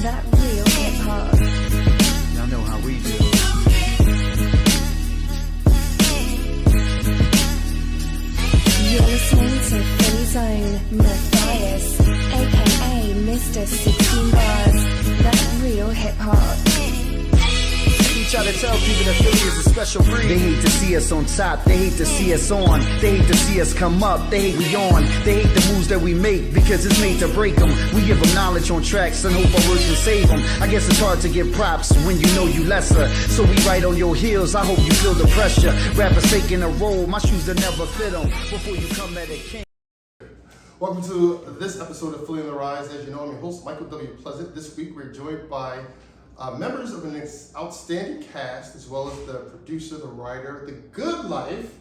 that real hip hop. Y'all know how we do. You're listening to Philly's own Matthias, aka Mr. 16 Bars, that real hip hop. Try to tell people that Philly is a special breed. They hate to see us on top, they hate to see us on, they hate to see us come up, they hate we on, they hate the moves that we make because it's made to break them. We give them knowledge on tracks and hope our words can save them. I guess it's hard to get props when you know you lesser, so we right on your heels. I hope you feel the pressure. Rappers taking a roll, my shoes that never fit them. Before you come at it, king. Welcome to this episode of Philly on the Rise. As you know, I'm your host, Michael W. Pleasant. This week we're joined by members of an outstanding cast, as well as the producer, the writer, The Good Life.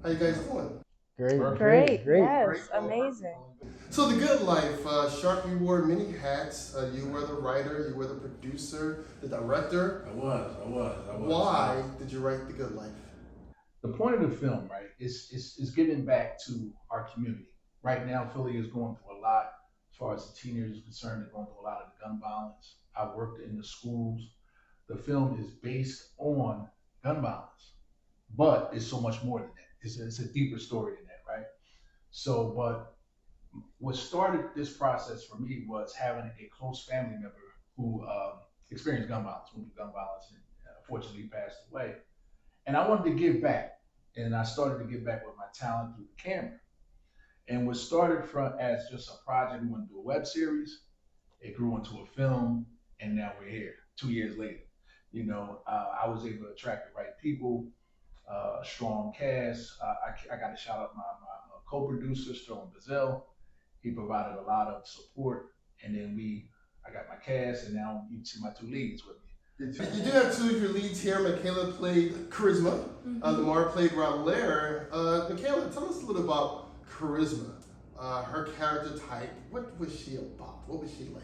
How you guys doing? Great. Yes, amazing. So The Good Life, Sharp, you wore many hats. You were the writer, you were the producer, the director. I was. Why did you write The Good Life? The point of the film, right, is giving back to our community. Right now, Philly is going through a lot as far as the teenagers are concerned. They're going through a lot of the gun violence. I worked in the schools. The film is based on gun violence, but it's so much more than that. It's a deeper story than that, right? So, but what started this process for me was having a close family member who experienced gun violence, went through gun violence, and unfortunately passed away. And I wanted to give back, and I started to give back with my talent through the camera. And what started from as just a project, we wanted to do a web series, it grew into a film, and now we're here 2 years later. You know, I was able to attract the right people, strong cast. I got to shout out my co-producer, Sterling Bazell. He provided a lot of support, and then I got my cast, and now you see my two leads with me. You do have two of your leads here. Michaela played Charisma. Lamar played Raulaire. Michaela, tell us a little about Charisma. Her character type. What was she about? What was she like?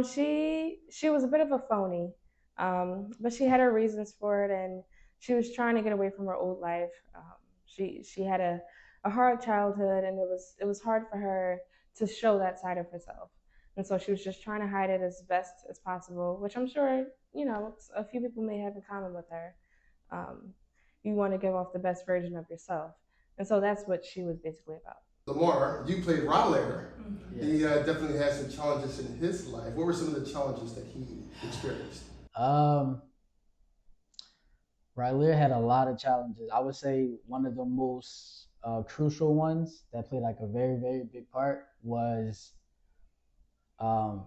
She was a bit of a phony, but she had her reasons for it, and she was trying to get away from her old life. She had a hard childhood, and it was hard for her to show that side of herself, and so she was just trying to hide it as best as possible, which I'm sure a few people may have in common with her. You want to give off the best version of yourself, and so that's what she was basically about. Lamar, you played Raulaire. Yes. He definitely had some challenges in his life. What were some of the challenges that he experienced? Raulaire had a lot of challenges. I would say one of the most crucial ones that played like a very, very big part was trying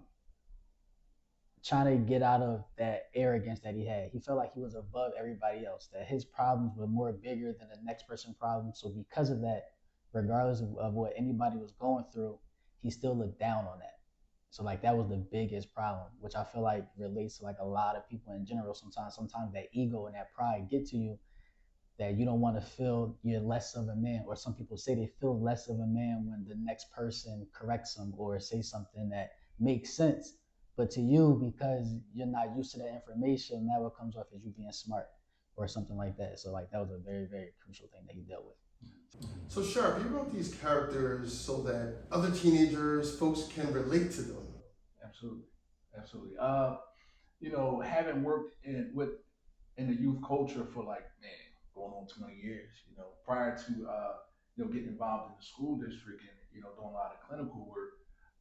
to get out of that arrogance that he had. He felt like he was above everybody else, that his problems were more bigger than the next person's problems. So because of that, regardless of what anybody was going through, he still looked down on that. So like that was the biggest problem, which I feel like relates to like a lot of people in general. Sometimes that ego and that pride get to you, that you don't want to feel you're less of a man, or some people say they feel less of a man when the next person corrects them or say something that makes sense. But to you, because you're not used to that information, now it comes off as you being smart or something like that. So like that was a very, very crucial thing that he dealt with. So Sharp, you wrote these characters so that other teenagers, folks can relate to them. Absolutely. Having worked in the youth culture for going on 20 years, prior to getting involved in the school district and doing a lot of clinical work.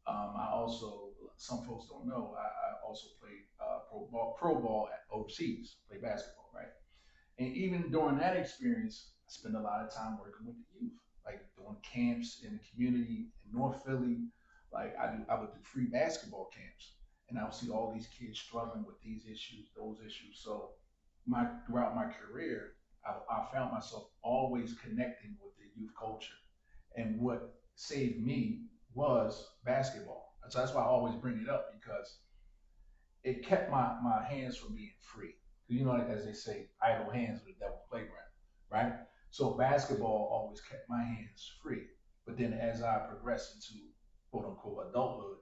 I also, some folks don't know, I also played pro ball overseas, played basketball, right? And even during that experience, I spent a lot of time working with the youth, like doing camps in the community in North Philly. Like I would do free basketball camps, and I would see all these kids struggling with these issues, those issues. So throughout my career, I found myself always connecting with the youth culture, and what saved me was basketball. So that's why I always bring it up, because it kept my hands from being free. As they say, idle hands are the devil's playground, right? So basketball always kept my hands free. But then as I progressed into quote unquote adulthood,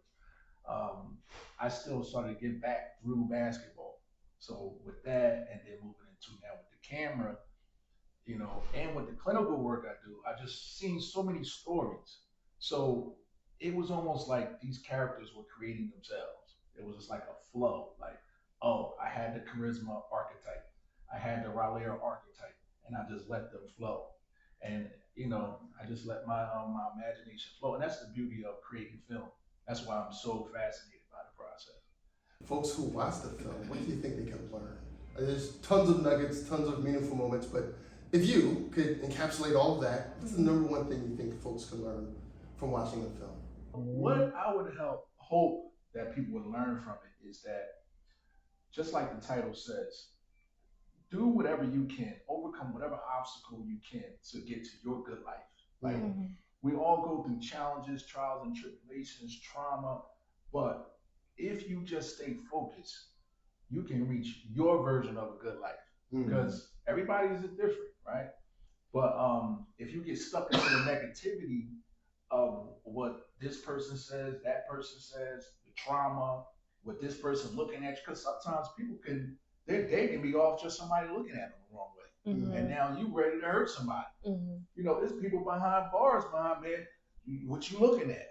I still started to give back through basketball. So with that, and then moving into now with the camera, and with the clinical work I do, I just seen so many stories. So it was almost like these characters were creating themselves. It was just like a flow. Like, oh, I had the charisma archetype, I had the Raleigh archetype, and I just let them flow. And I just let my imagination flow, and that's the beauty of creating film. That's why I'm so fascinated by the process. Folks who watch the film, what do you think they can learn? There's tons of nuggets, tons of meaningful moments, but if you could encapsulate all of that, what's the number one thing you think folks can learn from watching the film? What I would hope that people would learn from it is that, just like the title says, do whatever you can, overcome whatever obstacle you can to get to your good life. Like, we all go through challenges, trials and tribulations, trauma, but if you just stay focused, you can reach your version of a good life. Because everybody is different, right? But if you get stuck into the negativity of what this person says, that person says, the trauma, what this person looking at you, because sometimes people can, their day can be off just somebody looking at them the wrong way. And now you ready to hurt somebody. There's people behind bars, man, what you looking at?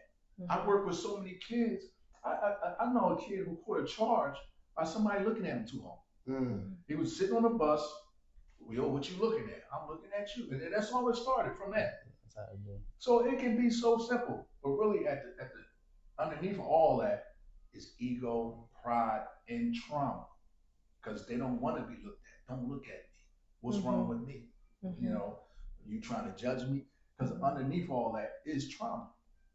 I work with so many kids. I know a kid who caught a charge by somebody looking at him too long. He was sitting on a bus. Yo, what you looking at? I'm looking at you. And that's all it started from that. So it can be so simple, but really at the underneath of all that is ego, pride, and trauma. Because they don't want to be looked at. Don't look at me. What's wrong with me? You trying to judge me? Because underneath all that is trauma.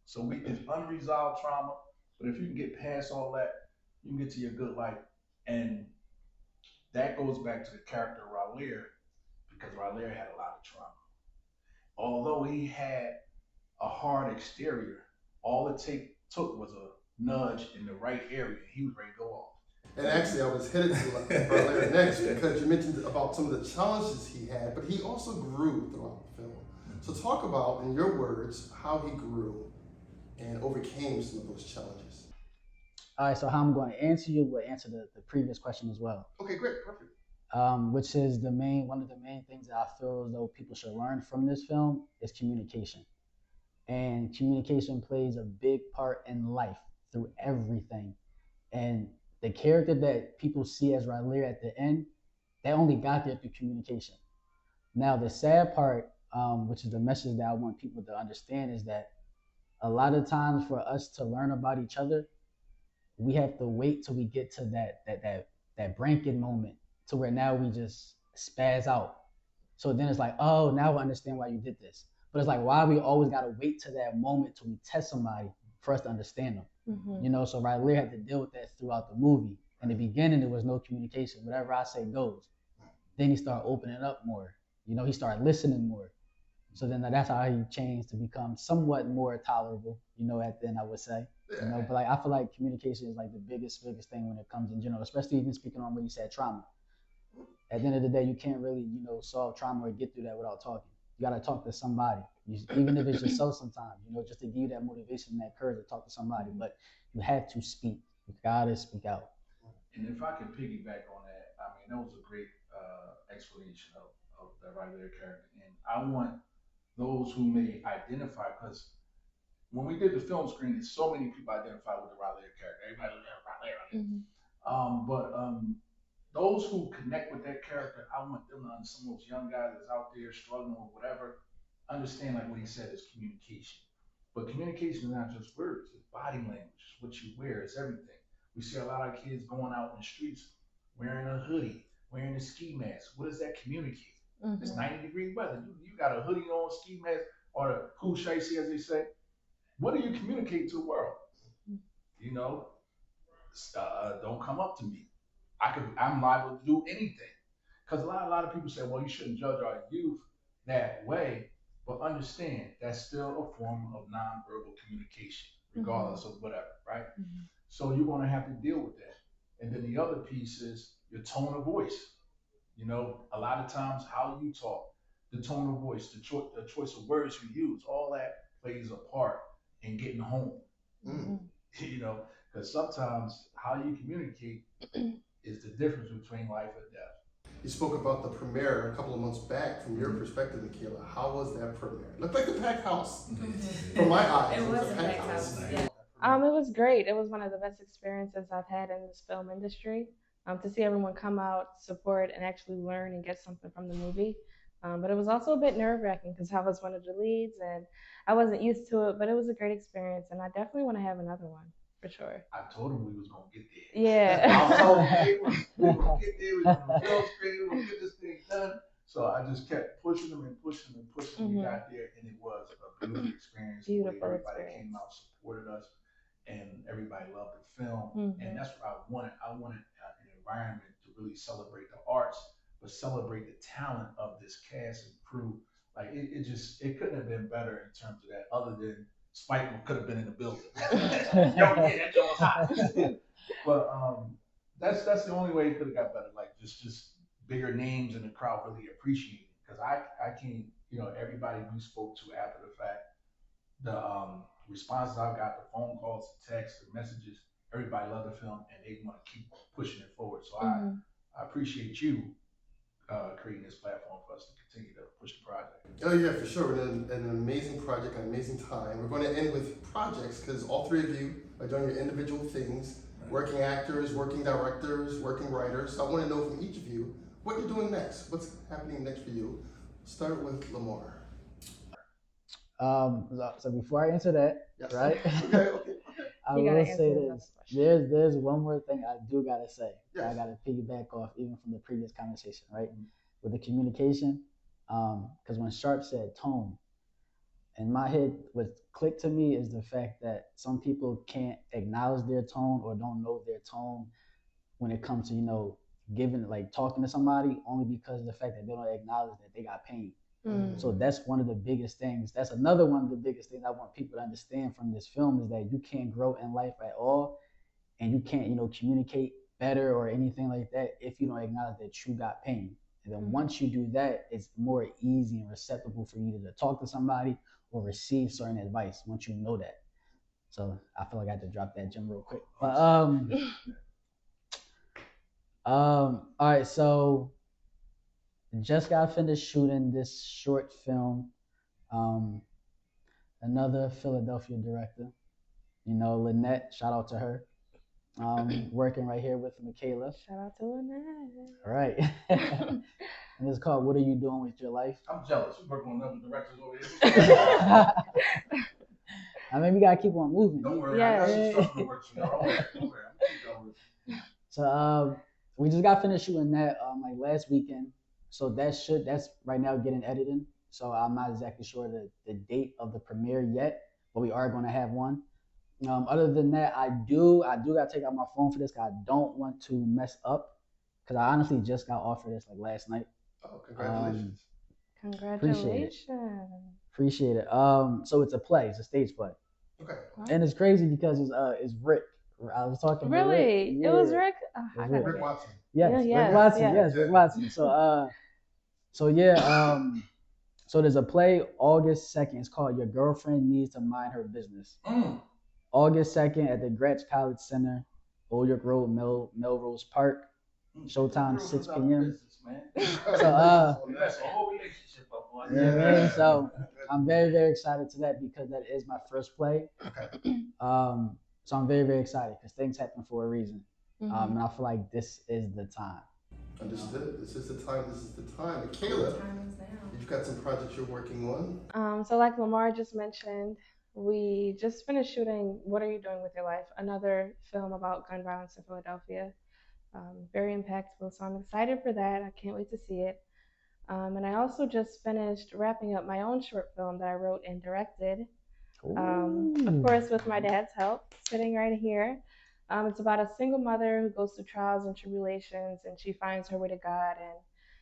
So it's unresolved trauma. But if you can get past all that, you can get to your good life. And that goes back to the character Raleigh, because Raleigh had a lot of trauma. Although he had a hard exterior, all it took was a nudge in the right area, and he was ready to go off. And actually, I was headed to Raleigh next, because you mentioned about some of the challenges he had, but he also grew throughout the film. So talk about, in your words, how he grew and overcame some of those challenges. All right, so how I'm going to answer you will answer the previous question as well. Okay, great, perfect. Which is one of the main things that I feel as though people should learn from this film is communication. And communication plays a big part in life through everything. And the character that people see as Raleigh at the end, they only got there through communication. Now, the sad part, which is the message that I want people to understand, is that a lot of times for us to learn about each other, we have to wait till we get to that breaking moment, to where now we just spaz out. So then it's like, oh, now I understand why you did this. But it's like, why we always gotta wait to that moment till we test somebody for us to understand them? So Raleigh had to deal with that throughout the movie. In the beginning, there was no communication. Whatever I say goes. Then he started opening up more. He started listening more. So then that's how he changed to become somewhat more tolerable, at the end, I would say. But I feel like communication is like the biggest thing when it comes in general, especially even speaking on what you said, trauma. At the end of the day, you can't really, solve trauma or get through that without talking. You got to talk to somebody, even if it's yourself sometimes, just to give you that motivation and that courage to talk to somebody. But you have to speak. You got to speak out. And if I can piggyback on that, I mean, that was a great explanation of the Raleigh character. And I want those who may identify, because when we did the film screening, so many people identify with the Raleigh character. Everybody looked at Raleigh. But those who connect with that character, I want them to, some of those young guys that's out there struggling with whatever, understand, like what he said, is communication. But communication is not just words, it's body language, it's what you wear, it's everything. We see a lot of kids going out in the streets wearing a hoodie, wearing a ski mask. What does that communicate? It's 90-degree weather. You got a hoodie on, ski mask, or the cool shicey, as they say. What do you communicate to the world? Don't come up to me. I'm liable to do anything. Because a lot of people say, well, you shouldn't judge our youth that way. But understand, that's still a form of nonverbal communication, regardless of whatever, right? So you're going to have to deal with that. And then the other piece is your tone of voice. A lot of times how you talk, the tone of voice, the choice of words you use, all that plays a part in getting home. Because sometimes how you communicate is the difference between life and death. You spoke about the premiere a couple of months back. From your perspective, Michaela, how was that premiere? It looked like a packed house. From my eyes, It was a packed house. Yeah. It was great. It was one of the best experiences I've had in this film industry. To see everyone come out, support, and actually learn and get something from the movie. But it was also a bit nerve wracking because I was one of the leads and I wasn't used to it. But it was a great experience, and I definitely want to have another one for sure. I told him we was gonna get there. I Yeah. told him, hey, we were gonna get there. We were gonna film screen. We were gonna get this thing done. So I just kept pushing them and pushing them and pushing. We got there, and it was a beautiful experience. The way Beautiful everybody experience. came out, supported us, and everybody loved the film. And that's what I wanted. I wanted an environment to really celebrate the arts, but celebrate the talent of this cast and crew. Like it just it couldn't have been better in terms of that. Other than Spike could have been in the building. Yo, yeah, that joint was hot. But that's the only way it could have got better. Like just bigger names in the crowd really appreciate it because I can't everybody we spoke to after the fact the responses I've got, the phone calls, the texts, the messages, everybody loved the film and they want to keep pushing it forward. So I appreciate you creating this platform for us to continue to push the project. Oh yeah, for sure. An amazing project, an amazing time. We're going to end with projects because all three of you are doing your individual things. Right. Working actors, working directors, working writers. So I want to know from each of you what you're doing next. What's happening next for you? Start with Lamar. So before I answer that, yes. Right? Okay. I will say this. There's one more thing I do gotta say. Yes. I gotta piggyback off even from the previous conversation, right? With the communication, because when Sharp said tone, in my head, what clicked to me is the fact that some people can't acknowledge their tone or don't know their tone when it comes to giving like talking to somebody only because of the fact that they don't acknowledge that they got pain. So that's one of the biggest things. That's another one of the biggest things I want people to understand from this film is that you can't grow in life at all, and you can't, communicate better or anything like that if you don't acknowledge that you got pain. And then once you do that, it's more easy and receptive for you to talk to somebody or receive certain advice once you know that. So I feel like I had to drop that gem real quick. But all right, so just got finished shooting this short film. Another Philadelphia director, Lynette, shout out to her. Working right here with Michaela. Shout out to Lynette. All right. And it's called What Are You Doing With Your Life? I'm jealous. We're working on other directors over here. I mean, we gotta keep on moving. Don't worry, I got some stuff to work for y'all. Don't worry, I'm keep going. So we just got finished shooting that like last weekend. So that's right now getting edited. So I'm not exactly sure the date of the premiere yet, but we are gonna have one. Other than that, I do gotta take out my phone for this because I don't want to mess up. Because I honestly just got offered this like last night. Oh, congratulations! Congratulations! Appreciate it. So it's a play. It's a stage play. Okay. And it's crazy because it's Rick. I was talking. Really? To Rick. Yeah. It was Rick. Oh, Rick Watson. Yes, yeah, Rick Watson. Yeah. Yes, Rick Watson. So yeah. So there's a play August 2nd. It's called Your Girlfriend Needs to Mind Her Business. August 2nd at the Gratz College Center, Old York Road, Melrose Park. Showtime 6 p.m. So that's a whole relationship up on. Yeah, man. So I'm very, very excited to that because that is my first play. Okay. So I'm very, very excited because things happen for a reason. And I feel like this is the time. Understood. This is the time. Michaela, you've got some projects you're working on. So like Lamar just mentioned, we just finished shooting What Are You Doing With Your Life? Another film about gun violence in Philadelphia. Very impactful. So I'm excited for that. I can't wait to see it. And I also just finished wrapping up my own short film that I wrote and directed. Of course, with my dad's help, sitting right here. It's about a single mother who goes through trials and tribulations, and she finds her way to God, and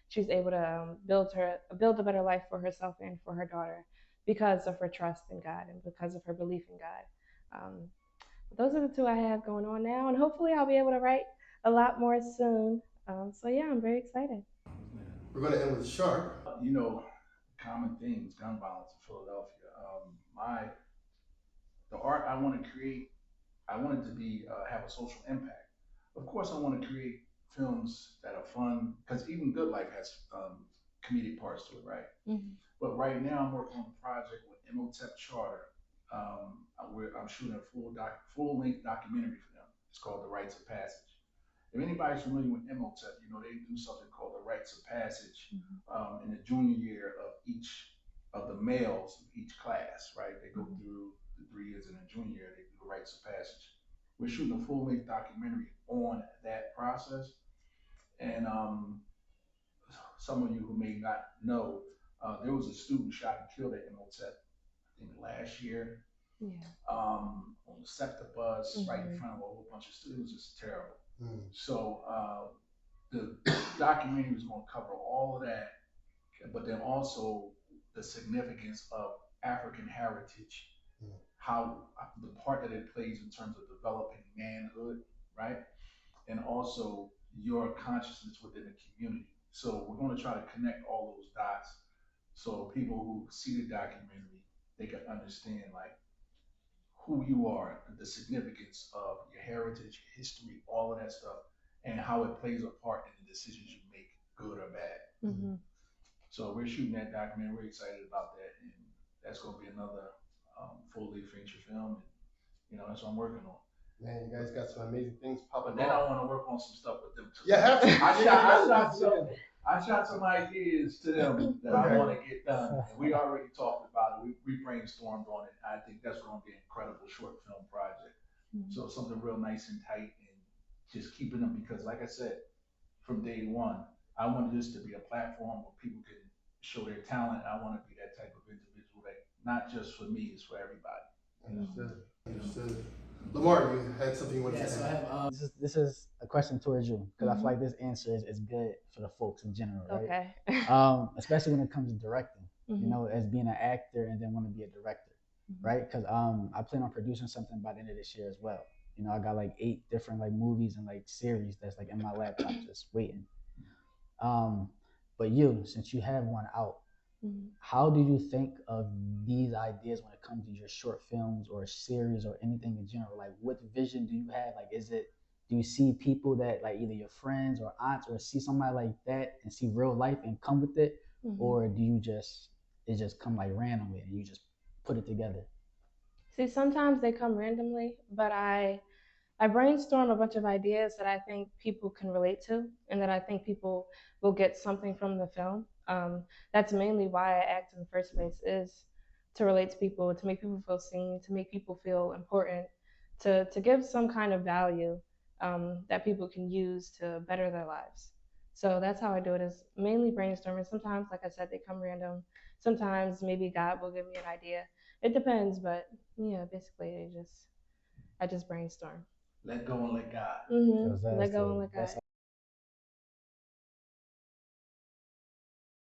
she's able to build a better life for herself and for her daughter because of her trust in God and because of her belief in God. Those are the two I have going on now, and hopefully I'll be able to write a lot more soon. So yeah, I'm very excited. We're going to end with Sharp. Common themes, gun violence in Philadelphia. The art I want to create, I want it to be have a social impact. Of course, I want to create films that are fun because even Good Life has comedic parts to it, right? But right now, I'm working on a project with Imhotep Charter I'm shooting a full length documentary for them. It's called The Rites of Passage. If anybody's familiar with MOTEP, they do something called the Rites of Passage in the junior year of each of the males of each class, right? They go through the 3 years in the junior year, they do the Rites of Passage. We're shooting a full length documentary on that process. And some of you who may not know, there was a student shot and killed at MOTEP, I think last year, Yeah. on the sector bus right in front of a whole bunch of students. It's terrible. So the documentary is going to cover all of that, but then also the significance of African heritage, how the part that it plays in terms of developing manhood, right? And also your consciousness within the community. So we're going to try to connect all those dots so people who see the documentary, they can understand like who you are, the significance of your heritage, your history, all of that stuff, and how it plays a part in the decisions you make, good or bad. So we're shooting that documentary. We're excited about that, and that's going to be another fully feature film. And that's what I'm working on. Man, you guys got some amazing things popping up. But then I want to work on some stuff with them too. Yeah, have to. I shot some ideas to them that I want to get done. And we already talked about it. We brainstormed on it. I think that's going to be an incredible short film project. So something real nice and tight, and just keeping them, because like I said, from day one, I wanted this to be a platform where people can show their talent. I want to be that type of individual that not just for me, it's for everybody. Understood. Lamar, you had something you wanted to So add. I have, this is a question towards you, because I feel like this answer is good for the folks in general, right? Okay. Especially when it comes to directing, as being an actor and then want to be a director, right? Because I plan on producing something by the end of this year as well. I got like 8 different like movies and like series that's like in my laptop just waiting. But since you have one out, how do you think of these ideas when it comes to your short films or series or anything in general? Like, what vision do you have? Like, do you see people that like either your friends or aunts, or see somebody like that and see real life and come with it? Or do you it just come like randomly and you just put it together? See, sometimes they come randomly, but I brainstorm a bunch of ideas that I think people can relate to, and that I think people will get something from the film. That's mainly why I act in the first place, is to relate to people, to make people feel seen, to make people feel important, to give some kind of value that people can use to better their lives. So that's how I do it, is mainly brainstorming. Sometimes, like I said, they come random. Sometimes maybe God will give me an idea. It depends, but yeah, basically I just brainstorm. Let go and let God. Let go and let God.